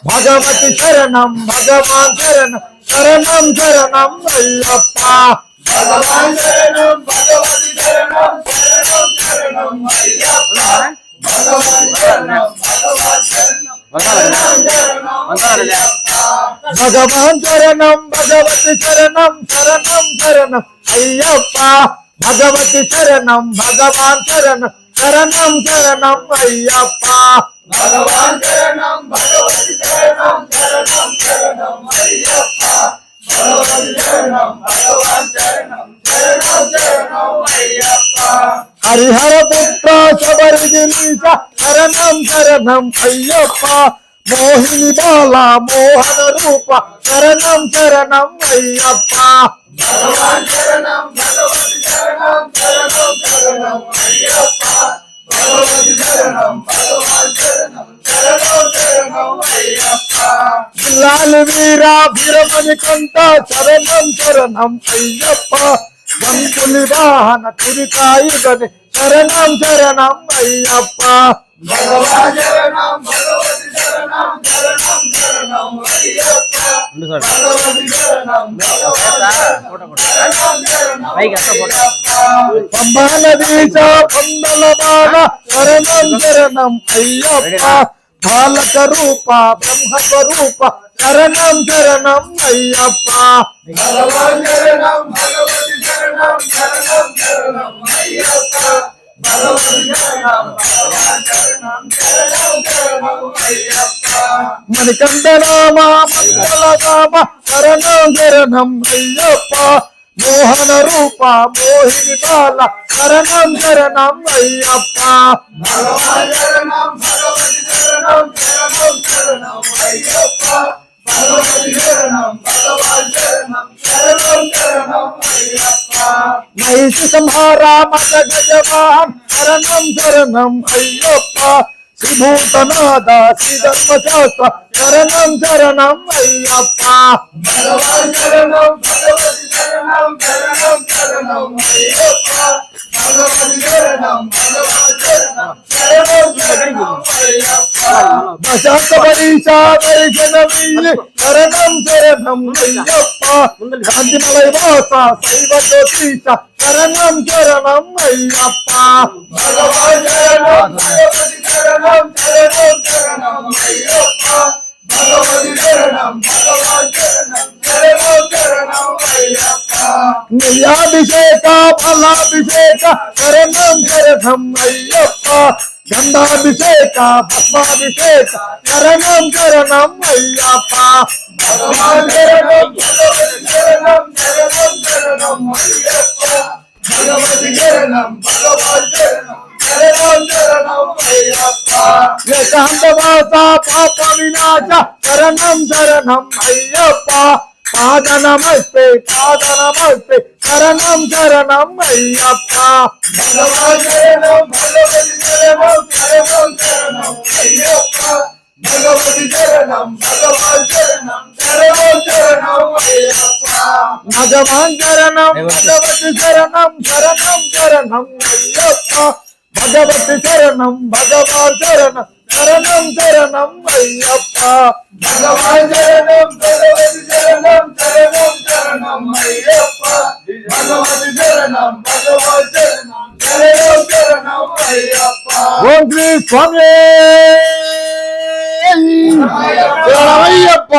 భగవతి శరణం భగవాన్ శరణం శరణం శరణం అయ్యప్ప భగవాన్ శరణం భగవతి శరణం శరణం శరణం అయ్యప్ప భగవాన్ శరణం భగవాన్ శరణం భగవాన్ శరణం భగవతి శరణం శరణం శరణం అయ్యప్ప భగవతి శరణం భగవాన్ శరణం శరణం శరణం అయ్యప్ప భగవాన్ శరణం భగవతి శరణం శరణం శరణం అయ్యప్ప భగవతి శరణం భగవాన్ శరణం శరణం శరణం అయ్యప్ప హరిహర పుత్ర శబరిగిరీశ శరణం శరణం అయ్యప్ప మోహిని బాల మోహన రూప శరణం శరణం అయ్యప్ప భగవాన్ శరణం భగవతి శరణం శరణం శరణం అయ్యప్ప భగవతి శరణం భగవాన్ శరణం శరణం శరణం అయ్యప్ప లాల్ వీరా వీరమణి కంట శరణం శరణం అయ్యప్ప గంగులి వాహన తురికాయుధని శరణం శరణం అయ్యప్ప భగవాన్ శరణం భగవతి శరణం శరణం శరణం అయ్యప్ప భగవతి శరణం పంబనదీశ పందల బాల శరణం శరణం అయ్యప్ప బాలక రూప బ్రహ్మ స్వరూప శరణం శరణం అయ్యప్ప భగవాన్ శరణం భగవతి శరణం శరణం శరణం అయ్యప్ప మణికంఠరామ మంగళరామ శరణం శరణం అయ్యప్ప మోహన రూప మోహిని బాల శరణం శరణం అయ్యప్ప భగవాన్ శరణం భగవతి శరణం శరణం శరణం అయ్యప్ప భగవతి శరణం భగవాన్ శరణం శరణం శరణం అయ్యప్ప మహిషి సంహార మద గజవాహన్ శరణం శరణం అయ్యప్ప శ్రీభూతనాథ శ్రీ ధర్మశాస్త్ర శరణం శరణం అయ్యప్ప భగవాన్ శరణం భగవతి శరణం శరణం శరణం అయ్యప్ప భగవతి శరణం భగవాన్ శరణం శరణం శరణం అయ్యప్ప దశాంతపరీశ దర్శనమీయ శరణం శరణం అయ్యప్ప కాంతిమలై వాస శైవ జ్యోతిష శరణం శరణం అయ్యప్ప భగవాన్ శరణం భగవతి శరణం శరణం శరణం అయ్యప్ప భగవతి శరణం భగవాన్ శరణం శరణం శరణం అయ్యప్ప నియాభిషేక ఫలాభిషేక శరణం శరణం అయ్యప్ప గంధాభిషేక భస్మాభిషేక శరణం శరణం అయ్యప్ప భగవాన్ శరణం భగవతి శరణం శరణం శరణం అయ్యప్ప భగవతి శరణం భగవాన్ శరణం శరణం శరణం అయ్యప్ప ఏకాంతవాస పాప వినాశ శరణం శరణం అయ్యప్ప పాద నమస్తే శరణం శరణం అయ్యప్ప భగవాన్ శరణం భగవతి శరణం శరణం శరణం అయ్యప్ప భగవతి శరణం భగవాన్ శరణం శరణం శరణం అయ్యప్ప భగవాన్ శరణం భగవతి శరణం శరణం శరణం అయ్యప్ప భగవతి శరణం భగవాన్ శరణం శరణం శరణం అయ్యప్ప భగవాన్ శరణం భగవతి శరణం శరణం శరణం అయ్యప్ప భగవతి శరణం భగవాన్ శరణం శరణం శరణం అయ్యప్ప ఓం శ్రీ స్వామి శరణమయ్యప్ప.